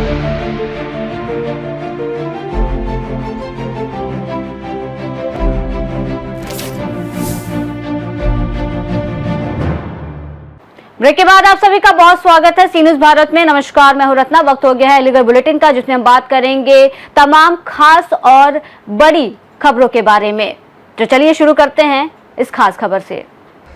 Break के बाद आप सभी का बहुत स्वागत है सी न्यूज भारत में। नमस्कार, मैं हूं रत्ना। वक्त हो गया है अलीगढ़ बुलेटिन का, जिसमें हम बात करेंगे तमाम खास और बड़ी खबरों के बारे में। तो चलिए शुरू करते हैं इस खास खबर से।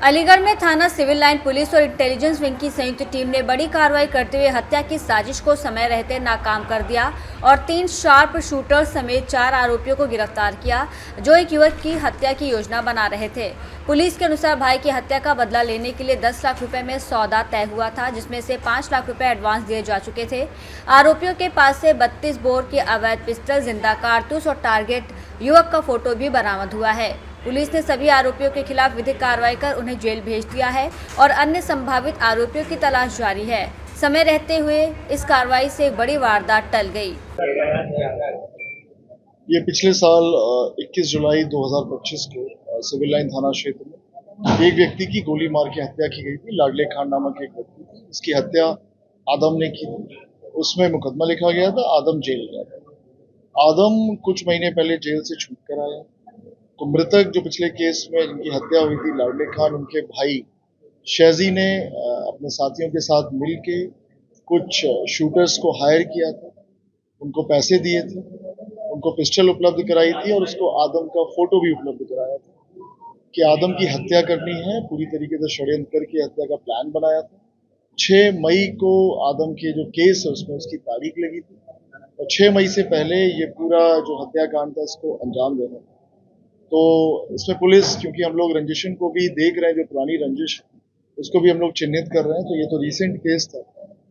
अलीगढ़ में थाना सिविल लाइन पुलिस और इंटेलिजेंस विंग की संयुक्त टीम ने बड़ी कार्रवाई करते हुए हत्या की साजिश को समय रहते नाकाम कर दिया और 3 शार्प शूटर समेत 4 आरोपियों को गिरफ्तार किया, जो एक युवक की हत्या की योजना बना रहे थे। पुलिस के अनुसार भाई की हत्या का बदला लेने के लिए 10 लाख रुपए में सौदा तय हुआ था, जिसमें से 5 लाख रुपए एडवांस दिए जा चुके थे। आरोपियों के पास से 32 बोर के अवैध पिस्टल, जिंदा कारतूस और टारगेट युवक का फोटो भी बरामद हुआ है। पुलिस ने सभी आरोपियों के खिलाफ विधिक कार्रवाई कर उन्हें जेल भेज दिया है और अन्य संभावित आरोपियों की तलाश जारी है। समय रहते हुए इस कार्रवाई से एक बड़ी वारदात टल गई। ये पिछले साल 21 जुलाई 2025 को सिविल लाइन थाना क्षेत्र में एक व्यक्ति की गोली मार के हत्या की गई थी। लाडले खान नामक एक व्यक्ति थी, इसकी हत्या आदम ने की थी। उसमें मुकदमा लिखा गया था, आदम जेल गया था। आदम कुछ महीने पहले जेल से छूट कर आया। तो मृतक जो पिछले केस में जिनकी हत्या हुई थी, लाडले खान, उनके भाई शहजी ने अपने साथियों के साथ मिलके कुछ शूटर्स को हायर किया था, उनको पैसे दिए थे, उनको पिस्टल उपलब्ध कराई थी और उसको आदम का फोटो भी उपलब्ध कराया था कि आदम की हत्या करनी है। पूरी तरीके से षड्यंत्र करके हत्या का प्लान बनाया था। 6 मई को आदम के जो केस है उसमें उसकी तारीख लगी थी और 6 मई से पहले ये पूरा जो हत्याकांड था इसको अंजाम देना था। तो इसमें पुलिस, क्योंकि हम लोग रंजिशन को भी देख रहे हैं, जो पुरानी रंजिश उसको भी हम लोग चिन्हित कर रहे हैं, तो ये तो रिसेंट केस था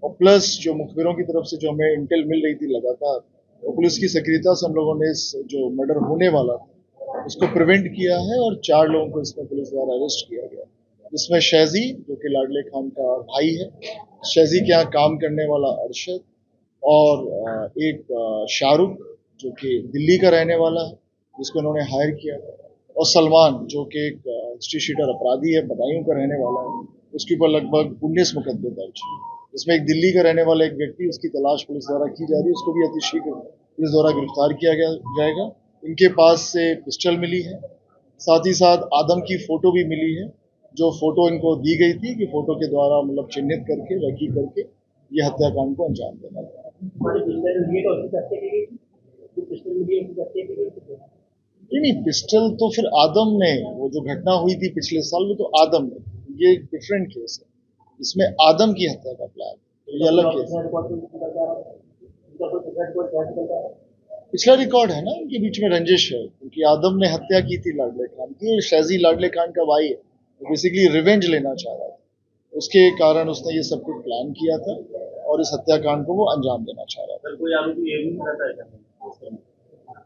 और प्लस जो मुखबिरों की तरफ से जो हमें इंटेल मिल रही थी लगातार, तो पुलिस की सक्रियता से हम लोगों ने इस जो मर्डर होने वाला था उसको प्रिवेंट किया है और 4 लोगों को इसमें पुलिस द्वारा अरेस्ट किया गया, जिसमें शहजी जो कि लाडले खान का भाई है, शहजी के यहाँ काम करने वाला अरशद और एक शाहरुख जो कि दिल्ली का रहने वाला है जिसको उन्होंने हायर किया, और सलमान जो कि एक हिस्ट्री शीटर अपराधी है, बदायूं का रहने वाला है। उसके ऊपर लगभग 19 मुकदमे दर्ज है। इसमें एक दिल्ली का रहने वाला एक व्यक्ति, उसकी तलाश पुलिस द्वारा की जा रही है, उसको भी अतिशीघ्र पुलिस द्वारा गिरफ्तार किया जाएगा। इनके पास से पिस्टल मिली है, साथ ही साथ आदम की फोटो भी मिली है, जो फोटो इनको दी गई थी कि फोटो के द्वारा मतलब चिन्हित करके रखी करके ये हत्याकांड को अंजाम देना था। नहीं, पिस्टल तो फिर आदम ने, वो जो घटना हुई थी पिछले साल में, तो आदम ने, ये एक डिफरेंट केस है, इसमें आदम की हत्या का प्लान, ये अलग केस है। पिछला रिकॉर्ड है ना, इनके बीच में रंजिश है, क्योंकि आदम ने हत्या की थी लाडले खान की, शहजी लाडले खान का भाई है, तो बेसिकली रिवेंज लेना चाह रहा था, उसके कारण उसने ये सब कुछ प्लान किया था और इस हत्याकांड को वो अंजाम देना चाह रहा था।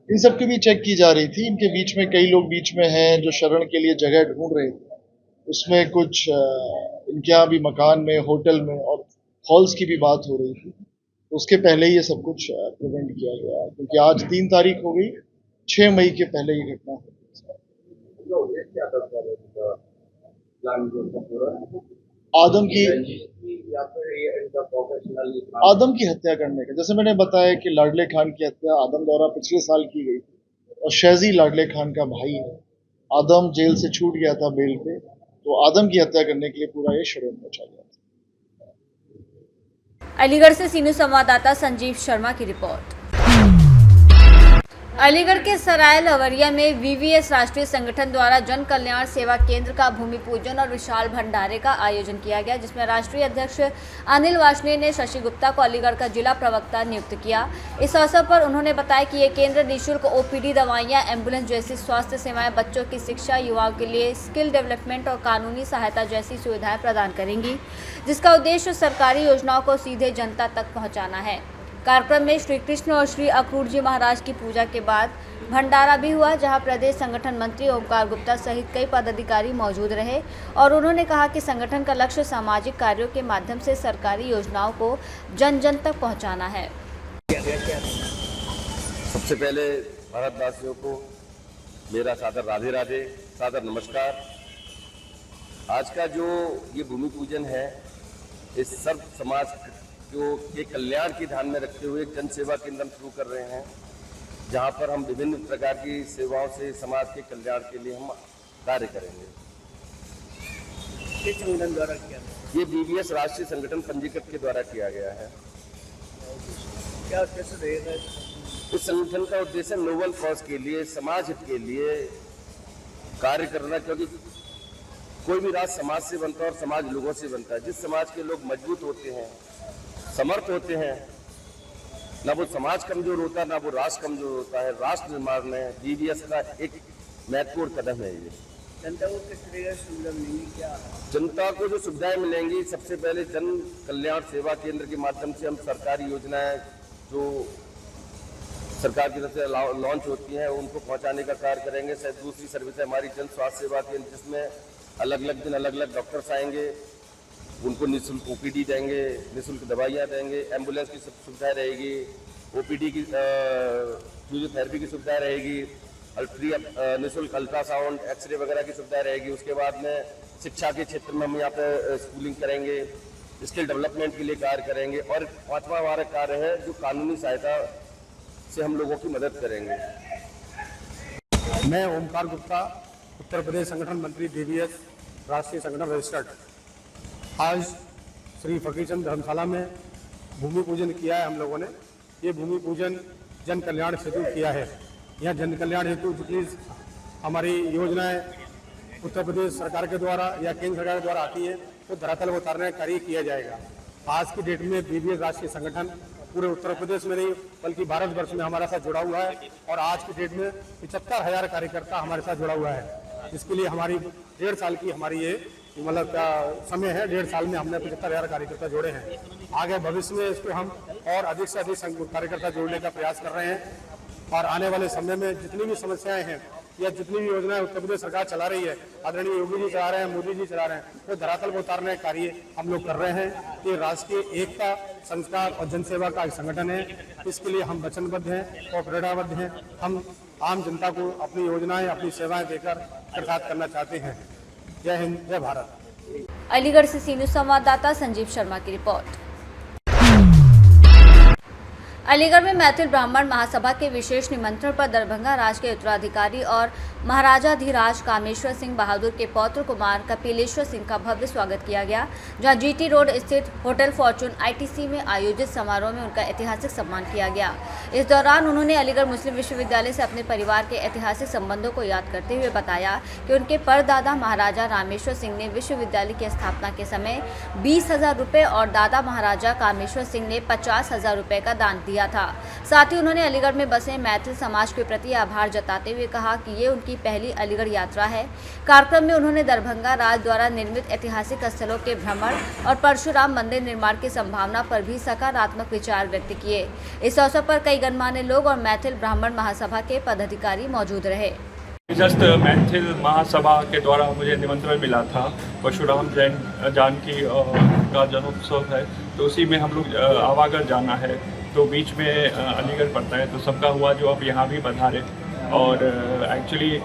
इन सब की भी चेक की जा रही थी। इनके बीच में कई लोग बीच में हैं जो शरण के लिए जगह ढूंढ रहे थे, उसमें कुछ इनके यहाँ भी मकान में, होटल में और हॉल्स की भी बात हो रही थी, तो उसके पहले ही ये सब कुछ प्रिवेंट किया गया, क्योंकि आज 3 तारीख हो गई, 6 मई के पहले ये घटना हो गई। आदम की हत्या करने का, जैसे मैंने बताया कि लाडले खान की हत्या आदम द्वारा पिछले साल की गई थी और शहजी लाडले खान का भाई है। आदम जेल से छूट गया था बेल पे, तो आदम की हत्या करने के लिए पूरा ये षड्यंत्र चल गया था। अलीगढ़ से सी न्यूज संवाददाता संजीव शर्मा की रिपोर्ट। अलीगढ़ के सराय लवरिया में वीवीएस राष्ट्रीय संगठन द्वारा जन कल्याण सेवा केंद्र का भूमि पूजन और विशाल भंडारे का आयोजन किया गया, जिसमें राष्ट्रीय अध्यक्ष अनिल वार्ष्णेय ने शशि गुप्ता को अलीगढ़ का जिला प्रवक्ता नियुक्त किया। इस अवसर पर उन्होंने बताया कि ये केंद्र निःशुल्क ओपीडी दवाइयां, एम्बुलेंस जैसी स्वास्थ्य सेवाएं, बच्चों की शिक्षा, युवाओं के लिए स्किल डेवलपमेंट और कानूनी सहायता जैसी सुविधाएं प्रदान करेंगी, जिसका उद्देश्य सरकारी योजनाओं को सीधे जनता तक पहुँचाना है। कार्यक्रम में श्री कृष्ण और श्री अक्रूर जी महाराज की पूजा के बाद भंडारा भी हुआ, जहां प्रदेश संगठन मंत्री ओमकार गुप्ता सहित कई पदाधिकारी मौजूद रहे और उन्होंने कहा कि संगठन का लक्ष्य सामाजिक कार्यों के माध्यम से सरकारी योजनाओं को जन जन तक पहुंचाना है। सबसे पहले भारतवासियों को मेरा सादर राधे राधे, सादर नमस्कार। आज का जो ये भूमि पूजन है, इस सर्व समाज जो के कल्याण की ध्यान में रखते हुए एक जन सेवा केंद्र हम शुरू कर रहे हैं, जहां पर हम विभिन्न प्रकार की सेवाओं से समाज के कल्याण के लिए हम कार्य करेंगे। किस संगठन द्वारा किया? ये BBS राष्ट्रीय संगठन पंजीकृत के द्वारा किया गया है। क्या उद्देश्य रहेगा? इस संगठन का उद्देश्य नोबल कॉज के लिए, समाज हित के लिए कार्य करना, क्योंकि कोई भी राष्ट्र समाज से बनता है और समाज लोगों से बनता है। जिस समाज के लोग मजबूत होते हैं, समर्थ होते हैं, ना वो समाज कमजोर होता है, ना वो राष्ट्र कमजोर होता है। राष्ट्र निर्माण में BBS का एक महत्वपूर्ण कदम है। ये जनता को किस तरह की सुविधा मिलेगी? क्या जनता को जो सुविधाएं मिलेंगी, सबसे पहले जन कल्याण सेवा केंद्र के माध्यम से हम सरकारी योजनाएं जो सरकार की तरफ से लॉन्च होती हैं उनको पहुंचाने का कार्य करेंगे। दूसरी सर्विस है हमारी जन स्वास्थ्य सेवा केंद्र, जिसमें अलग अलग दिन अलग अलग डॉक्टर्स आएंगे, उनको निःशुल्क OPD देंगे, निःशुल्क दवाइयाँ देंगे, एम्बुलेंस की सुविधा रहेगी, OPD की फिजियोथेरेपी की सुविधा रहेगी, निःशुल्क अल्ट्रासाउंड, एक्सरे वगैरह की सुविधा रहेगी। उसके बाद में शिक्षा के क्षेत्र में हम यहाँ पे स्कूलिंग करेंगे, स्किल डेवलपमेंट के लिए कार्य करेंगे, और पांचवा हमारा कार्य है जो कानूनी सहायता से हम लोगों की मदद करेंगे। मैं ओमकार गुप्ता, उत्तर प्रदेश संगठन मंत्री, BBS राष्ट्रीय संगठन रजिस्टर्ड। आज श्री फकीरचंद धर्मशाला में भूमि पूजन किया है हम लोगों ने। ये भूमि पूजन जन कल्याण हेतु किया है। यह जन कल्याण हेतु जितनी हमारी योजनाएं उत्तर प्रदेश सरकार के द्वारा या केंद्र सरकार के द्वारा आती है तो धरातल में उतारने का कार्य किया जाएगा। आज की डेट में BBS राष्ट्रीय संगठन पूरे उत्तर प्रदेश में नहीं बल्कि भारत वर्ष में हमारे साथ जुड़ा हुआ है, और आज की डेट में 75,000 कार्यकर्ता हमारे साथ जुड़ा हुआ है। इसके लिए हमारी 1.5 साल की हमारी ये मतलब क्या समय है। 1.5 साल में हमने 75,000 कार्यकर्ता जोड़े हैं। आगे भविष्य में इस पर हम और अधिक से अधिक कार्यकर्ता जोड़ने का प्रयास कर रहे हैं, और आने वाले समय में जितनी भी समस्याएं हैं या जितनी भी योजनाएं उत्तर प्रदेश सरकार चला रही है, आदरणीय योगी जी चला रहे हैं, मोदी जी चला रहे हैं, वो धरातल को उतारने का कार्य हम लोग कर रहे हैं। ये राष्ट्रीय एकता, संस्कार और जनसेवा का एक संगठन है। इसके लिए हम वचनबद्ध हैं और प्रेरणाबद्ध हैं। हम आम जनता को अपनी योजनाएं, अपनी सेवाएं देकर कृतार्थ करना चाहते हैं। जय हिंद, जय भारत। अलीगढ़ से सी न्यूज़ संवाददाता संजीव शर्मा की रिपोर्ट। अलीगढ़ में मैथिल ब्राह्मण महासभा के विशेष निमंत्रण पर दरभंगा राज के उत्तराधिकारी और महाराजाधिराज कामेश्वर सिंह बहादुर के पौत्र कुमार कपिलेश्वर सिंह का भव्य स्वागत किया गया, जहां GT रोड स्थित होटल फॉर्चून ITC में आयोजित समारोह में उनका ऐतिहासिक सम्मान किया गया। इस दौरान उन्होंने अलीगढ़ मुस्लिम विश्वविद्यालय से अपने परिवार के ऐतिहासिक संबंधों को याद करते हुए बताया कि उनके परदादा महाराजा रामेश्वर सिंह ने विश्वविद्यालय की स्थापना के समय 20,000 रुपये और दादा महाराजा कामेश्वर सिंह ने 50,000 रुपये का दान दिया था। साथ ही उन्होंने अलीगढ़ में बसे मैथिल समाज के प्रति आभार जताते हुए कहा कि ये उनकी पहली अलीगढ़ यात्रा है। कार्यक्रम में उन्होंने दरभंगा राज द्वारा निर्मित ऐतिहासिक स्थलों के भ्रमण और परशुराम मंदिर निर्माण की संभावना पर भी सकारात्मक विचार व्यक्त किए। इस अवसर पर कई गणमान्य लोग और मैथिल ब्राह्मण महासभा के पदाधिकारी मौजूद रहे। जस्ट मैथिल महासभा के द्वारा मुझे निमंत्रण मिला था। परशुराम जैन जानकी का जन्मोत्सव है, तो उसी में हम लोग आवागढ़ जाना है, तो बीच में अलीगढ़ पड़ता है, तो सबका हुआ जो अब यहाँ भी पधारे। और एक्चुअली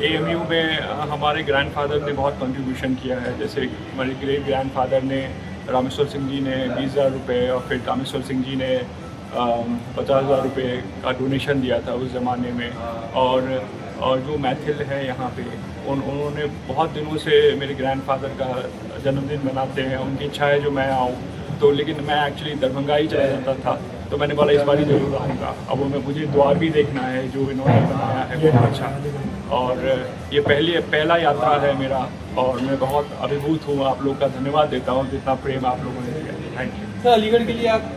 AMU में हमारे ग्रैंडफादर ने बहुत कंट्रीब्यूशन किया है। जैसे हमारे ग्रेट ग्रैंडफादर ने, रामेश्वर सिंह जी ने 20,000 रुपये, और फिर कामेश्वर सिंह जी ने 50,000 रुपये का डोनेशन दिया था उस ज़माने में। और जो मैथिल है यहाँ पे, उन्होंने बहुत दिनों से मेरे ग्रैंडफादर का जन्मदिन मनाते हैं। उनकी इच्छा है जो मैं आऊँ, तो लेकिन मैं एक्चुअली दरभंगा ही चला जाता था, तो मैंने बोला इस बार ही जरूर आऊँगा। अब मुझे द्वार भी देखना है जो इन्होंने बनाया है, बहुत अच्छा। और ये पहला यात्रा है मेरा, और मैं बहुत अभिभूत हूँ। आप लोग का धन्यवाद देता हूँ जितना प्रेम आप लोगों ने दिया। Thank you. तो अलीगढ़ के लिए आप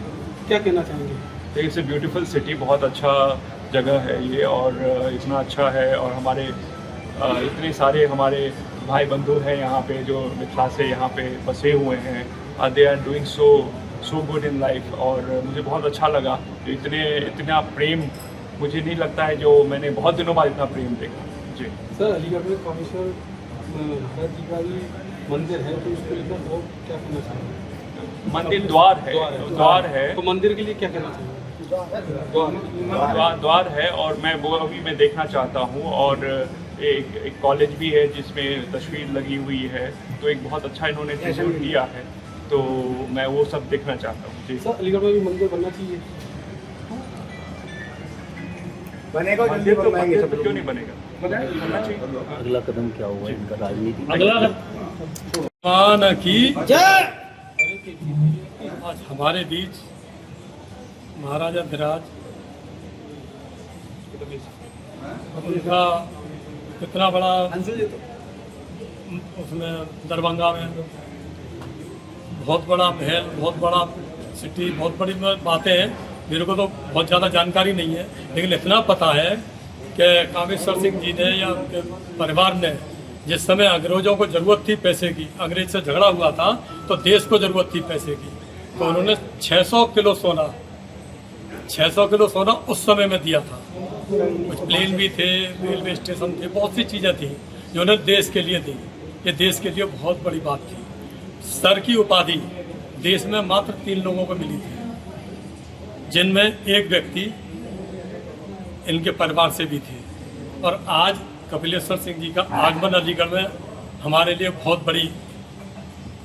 क्या कहना चाहेंगे? इट्स ए ब्यूटीफुल सिटी, बहुत अच्छा जगह है ये, और इतना अच्छा है। और हमारे इतने सारे हमारे भाई बंधु हैं यहाँ पे जो मिथिला से यहाँ पे बसे हुए हैं। They are doing so good in life, और मुझे बहुत अच्छा लगा। इतना प्रेम मुझे नहीं लगता है जो मैंने बहुत दिनों बाद इतना प्रेम देखा। जी सर, अलीगढ़ में कामेश्वर महाराज जी का भी मंदिर है, तो उसको लेकर लोग क्या कहना चाहेंगे? मंदिर द्वार है, तो मंदिर के लिए क्या कहना चाहेंगे? द्वार है, और मैं वो अभी मैं देखना चाहता हूँ। और एक कॉलेज भी है जिसमें तस्वीर लगी हुई है, तो एक बहुत अच्छा इन्होंने तस्वीर दिया है। तो मैं वो सब देखना चाहता हूँ। जी सर, अलीगढ़ में भी मंदिर बनना चाहिए। बनेगा मंदिर तो मंदिर तो क्यों नहीं बनेगा, बनना चाहिए। अगला कदम क्या होगा इनका राजनीति? अगला की जय। आज हमारे बीच महाराजा धीराज, उनका कितना बड़ा उसमें दरभंगा में बहुत बड़ा महल, बहुत बड़ा सिटी, बहुत बड़ी बातें हैं। मेरे को तो बहुत ज़्यादा जानकारी नहीं है, लेकिन इतना पता है कि कामेश्वर सिंह जी ने या उनके परिवार ने जिस समय अंग्रेजों को ज़रूरत थी पैसे की, अंग्रेज से झगड़ा हुआ था तो देश को ज़रूरत थी पैसे की, तो उन्होंने 600 किलो सोना उस समय में दिया था। कुछ प्लेन भी थे, रेलवे स्टेशन थे, बहुत सी चीज़ें थी जो उन्होंने देश के लिए दी। ये देश के लिए बहुत बड़ी बात थी। सर की उपाधि देश में मात्र 3 लोगों को मिली थी, जिनमें एक व्यक्ति इनके परिवार से भी थे। और आज कपिलेश्वर सिंह जी का आगमन अलीगढ़ में हमारे लिए बहुत बड़ी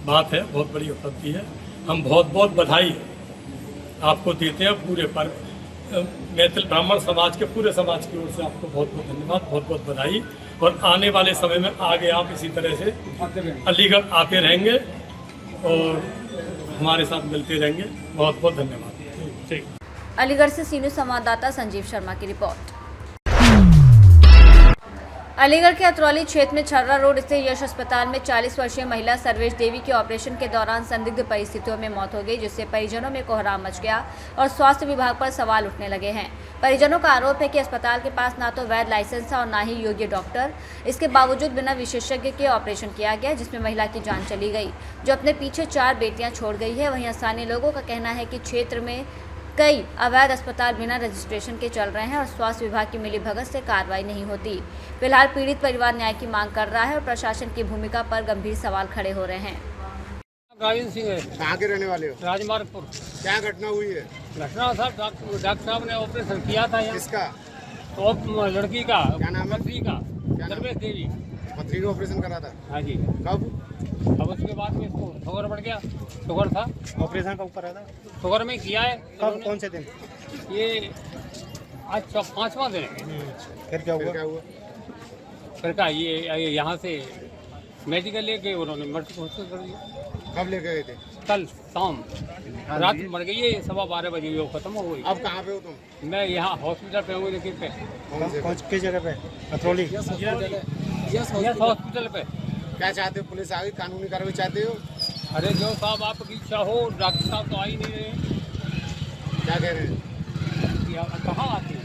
बात है, बहुत बड़ी उपलब्धि है। हम बहुत बहुत बधाई आपको देते हैं पूरे मैथिल ब्राह्मण समाज के पूरे समाज की ओर से आपको बहुत बहुत धन्यवाद, बहुत बहुत बधाई। और आने वाले समय में आगे आप इसी तरह से अलीगढ़ आते रहेंगे और हमारे साथ मिलते रहेंगे। बहुत बहुत धन्यवाद। ठीक। अलीगढ़ से सीनियर संवाददाता संजीव शर्मा की रिपोर्ट। अलीगढ़ के अतरौली क्षेत्र में छर्रा रोड स्थित यश अस्पताल में 40 वर्षीय महिला सर्वेश देवी की ऑपरेशन के दौरान संदिग्ध परिस्थितियों में मौत हो गई, जिससे परिजनों में कोहराम मच गया और स्वास्थ्य विभाग पर सवाल उठने लगे हैं। परिजनों का आरोप है कि अस्पताल के पास ना तो वैध लाइसेंस था और ना ही योग्य डॉक्टर। इसके बावजूद बिना विशेषज्ञ के ऑपरेशन किया गया, जिसमें महिला की जान चली गई, जो अपने पीछे 4 बेटियां छोड़ गई है। वहीं स्थानीय लोगों का कहना है कि क्षेत्र में कई अवैध अस्पताल बिना रजिस्ट्रेशन के चल रहे हैं और स्वास्थ्य विभाग की मिलीभगत से कार्रवाई नहीं होती। फिलहाल पीड़ित परिवार न्याय की मांग कर रहा है और प्रशासन की भूमिका पर गंभीर सवाल खड़े हो रहे हैं। राजेंद्र सिंह है। कहाँ के रहने वाले हो? राजमार्गपुर। क्या घटना हुई है? घटना साहब डॉक्टर साहब ने ऑपरेशन किया था यहाँ। किसका? तो लड़की का। क्या नाम है? पत्नी का। क्या नाम? सर्वेश देवी। पथरी का ऑपरेशन करा था? हाँ जी। कब? अब उसके बाद में इसको शुगर बढ़ गया। शुगर था। ऑपरेशन कब करा था? शुगर में किया है। कब? कौन से दिन? ये आज 5वां दिन है। फिर क्या हुआ? फिर क्या ये यहाँ से मेडिकल लेके उन्होंने मृत्यु घोषित कर दिया। कब लेके गए थे? कल शाम रात मर गई है, 12:15 बजे वो खत्म हो गई। अब कहाँ पे हो तुम? मैं यहाँ हॉस्पिटल पे हूँ। लेकिन पे किस जगह पे? अतरौली हॉस्पिटल पे। क्या चाहते हो? पुलिस आ गई, कानूनी कार्रवाई चाहते हो? अरे जो साहब आपकी इच्छा हो, डॉक्टर साहब तो आ ही नहीं रहे। क्या कह रहे हैं? कहाँ आती है?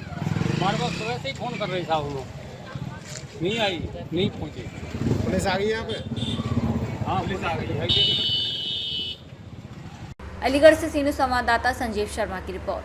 हमारे पास सुबह से ही फोन कर रहे साहब, लोग नहीं आई, नहीं पहुँचे। पुलिस आ गई यहाँ पे? हाँ पुलिस आ गई है। अलीगढ़ से सीनियर संवाददाता संजीव शर्मा की report.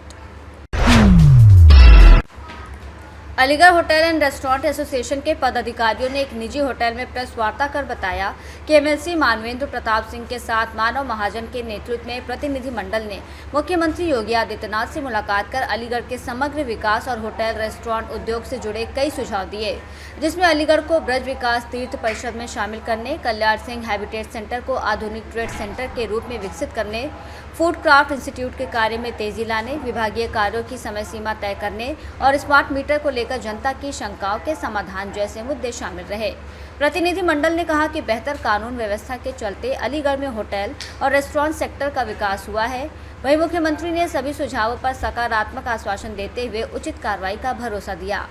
Aligarh hotel and restaurant association के पदाधिकारियों ने एक निजी होटल में प्रेस वार्ता कर बताया कि एमएलसी मानवेंद्र प्रताप सिंह के साथ मानव महाजन के नेतृत्व में प्रतिनिधिमंडल ने मुख्यमंत्री योगी आदित्यनाथ से मुलाकात कर अलीगढ़ के समग्र विकास और होटल रेस्टोरेंट उद्योग से जुड़े कई सुझाव दिए, जिसमें अलीगढ़ को ब्रज विकास तीर्थ परिषद में शामिल करने, कल्याण सिंह हैबिटेट सेंटर को आधुनिक ट्रेड सेंटर के रूप में विकसित करने, फूड क्राफ्ट इंस्टीट्यूट के कार्य में तेजी लाने, विभागीय कार्यों की समय सीमा तय करने और स्मार्ट मीटर को लेकर जनता की शंकाओं के समाधान जैसे मुद्दे शामिल रहे। प्रतिनिधिमंडल ने कहा कि बेहतर कानून व्यवस्था के चलते अलीगढ़ में होटल और रेस्टोरेंट सेक्टर का विकास हुआ है। वहीं मुख्यमंत्री ने सभी सुझावों पर सकारात्मक आश्वासन देते हुए उचित कार्रवाई का भरोसा दिया।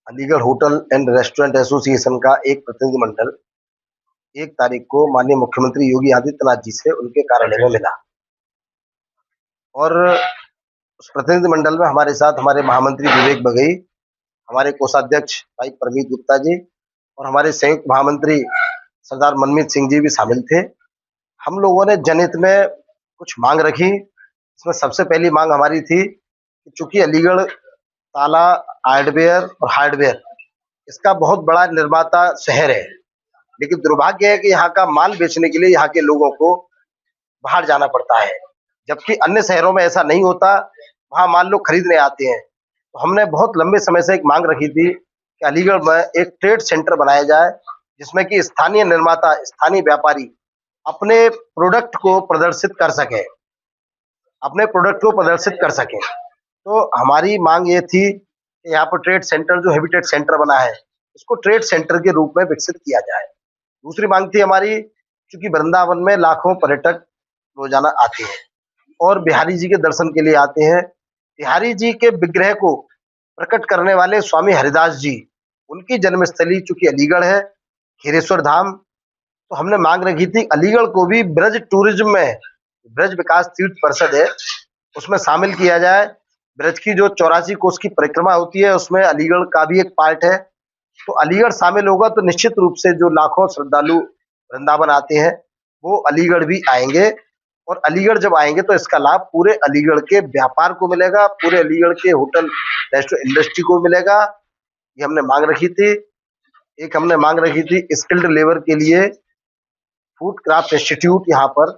Aligarh hotel and restaurant association का एक प्रतिनिधिमंडल 1 तारीख को माननीय मुख्यमंत्री योगी आदित्यनाथ जी से उनके कार्यालय में मिला और उस प्रतिनिधिमंडल में हमारे साथ हमारे महामंत्री विवेक बघेई, हमारे कोषाध्यक्ष भाई परमीत गुप्ता जी और हमारे संयुक्त महामंत्री सरदार मनमीत सिंह जी भी शामिल थे। हम लोगों ने जनहित में कुछ मांग रखी। इसमें सबसे पहली मांग हमारी थी कि चूंकि अलीगढ़ ताला, हार्डवेयर और हार्डवेयर इसका बहुत बड़ा निर्माता शहर है, लेकिन दुर्भाग्य है कि यहाँ का माल बेचने के लिए यहाँ के लोगों को बाहर जाना पड़ता है, जबकि अन्य शहरों में ऐसा नहीं होता, वहाँ माल लोग खरीदने आते हैं। तो हमने बहुत लंबे समय से एक मांग रखी थी कि अलीगढ़ में एक ट्रेड सेंटर बनाया जाए जिसमें कि स्थानीय निर्माता, स्थानीय व्यापारी अपने प्रोडक्ट को प्रदर्शित कर सके। तो हमारी मांग ये थी कि यहाँ पर ट्रेड सेंटर, जो हैबिटेट सेंटर बना है, इसको ट्रेड सेंटर के रूप में विकसित किया जाए। दूसरी मांग थी हमारी, क्योंकि वृंदावन में लाखों पर्यटक रोजाना आते हैं और बिहारी जी के दर्शन के लिए आते हैं। बिहारी जी के विग्रह को प्रकट करने वाले स्वामी हरिदास जी, उनकी जन्मस्थली चूंकि अलीगढ़ है, खीरेश्वर धाम, तो हमने मांग रखी थी अलीगढ़ को भी ब्रज टूरिज्म में, ब्रज विकास तीर्थ परिषद है, उसमें शामिल किया जाए। ब्रज की जो 84 कोस की परिक्रमा होती है, उसमें अलीगढ़ का भी एक पार्ट है। तो अलीगढ़ शामिल होगा तो निश्चित रूप से जो लाखों श्रद्धालु वृंदावन आते हैं वो अलीगढ़ भी आएंगे, और अलीगढ़ जब आएंगे तो इसका लाभ पूरे अलीगढ़ के व्यापार को मिलेगा, पूरे अलीगढ़ के होटल रेस्टोरेंट इंडस्ट्री को मिलेगा। ये हमने मांग रखी थी। एक हमने मांग रखी थी स्किल्ड लेबर के लिए फूड क्राफ्ट इंस्टीट्यूट यहाँ पर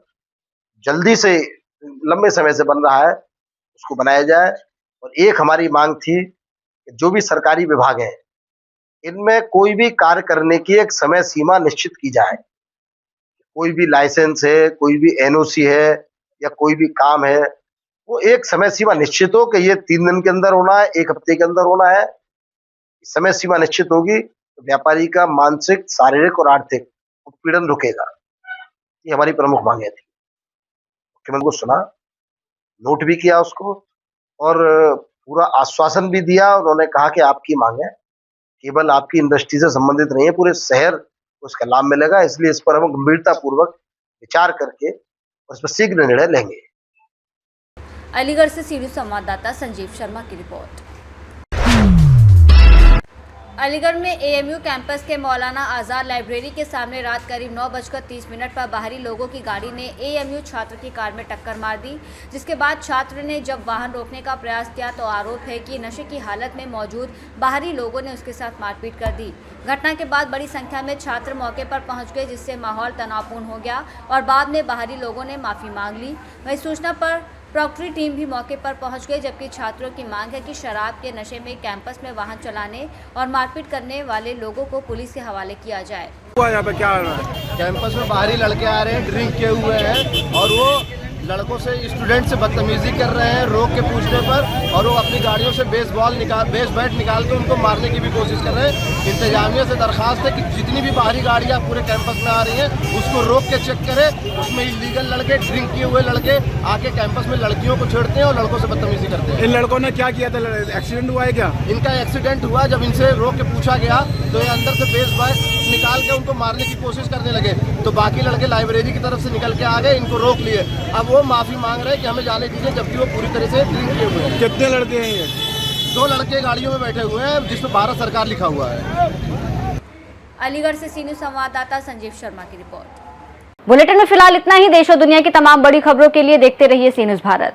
जल्दी से, लंबे समय से बन रहा है, उसको बनाया जाए। और एक हमारी मांग थी कि जो भी सरकारी विभाग है, इनमें कोई भी कार्य करने की एक समय सीमा निश्चित की जाए। कोई भी लाइसेंस है, कोई भी एनओसी है या कोई भी काम है, वो एक समय सीमा निश्चित हो कि ये 3 दिन के अंदर होना है, 1 हफ्ते के अंदर होना है। समय सीमा निश्चित होगी तो व्यापारी का मानसिक, शारीरिक और आर्थिक उत्पीड़न रुकेगा। ये हमारी प्रमुख मांगे थी। मुख्यमंत्री को सुना, नोट भी किया उसको, और पूरा आश्वासन भी दिया। उन्होंने कहा कि आपकी मांगे केवल आपकी इंडस्ट्री से संबंधित नहीं है, पूरे शहर को इसका लाभ मिलेगा, इसलिए इस पर हम गंभीरता पूर्वक विचार करके उस पर शीघ्र निर्णय लेंगे। अलीगढ़ से सीधी संवाददाता संजीव शर्मा की रिपोर्ट। अलीगढ़ में एएमयू कैंपस के मौलाना आज़ाद लाइब्रेरी के सामने रात करीब 9:30 पर बाहरी लोगों की गाड़ी ने एएमयू छात्र की कार में टक्कर मार दी, जिसके बाद छात्र ने जब वाहन रोकने का प्रयास किया तो आरोप है कि नशे की हालत में मौजूद बाहरी लोगों ने उसके साथ मारपीट कर दी। घटना के बाद बड़ी संख्या में छात्र मौके पर पहुंच गए, जिससे माहौल तनावपूर्ण हो गया और बाद में बाहरी लोगों ने माफ़ी मांग ली। वहीं सूचना पर प्रॉक्टरी टीम भी मौके पर पहुंच गई, जबकि छात्रों की मांग है कि शराब के नशे में कैंपस में वाहन चलाने और मारपीट करने वाले लोगों को पुलिस के हवाले किया जाए। यहाँ पे क्या है? कैंपस में बाहरी लड़के आ रहे हैं, ड्रिंक किए हुए हैं, और वो लड़कों से, स्टूडेंट से बदतमीजी कर रहे हैं रोक के पूछने पर, और वो अपनी गाड़ियों से बेस बैट निकाल के उनको मारने की भी कोशिश कर रहे हैं। इंतजामिया से दरखास्त है कि जितनी भी बाहरी गाड़ियाँ पूरे कैंपस में आ रही हैं उसको रोक के चेक करें। उसमें इलीगल लड़के, ड्रिंक किए हुए लड़के आके कैंपस में लड़कियों को छेड़ते हैं और लड़कों से बदतमीजी करते हैं। इन लड़कों ने क्या किया था? एक्सीडेंट हुआ है क्या? इनका एक्सीडेंट हुआ, जब इनसे रोक के पूछा गया तो ये अंदर से बेस बैट निकाल के उनको मारने की कोशिश करने लगे, तो बाकी लड़के लाइब्रेरी की तरफ से निकल के आ गए, इनको रोक लिए। अब वो माफी मांग रहे हैं कि हमें जाने दीजिए, जबकि वो पूरी तरह से ड्रिंक किए हुए हैं। कितने लड़के हैं ये? 2 लड़के गाड़ियों में बैठे हुए हैं, जिसमें भारत सरकार लिखा हुआ है। अलीगढ़ से सीनियर संवाददाता संजीव शर्मा की रिपोर्ट। बुलेटिन में फिलहाल इतना ही। देश और दुनिया की तमाम बड़ी खबरों के लिए देखते रहिए सी न्यूज़ भारत।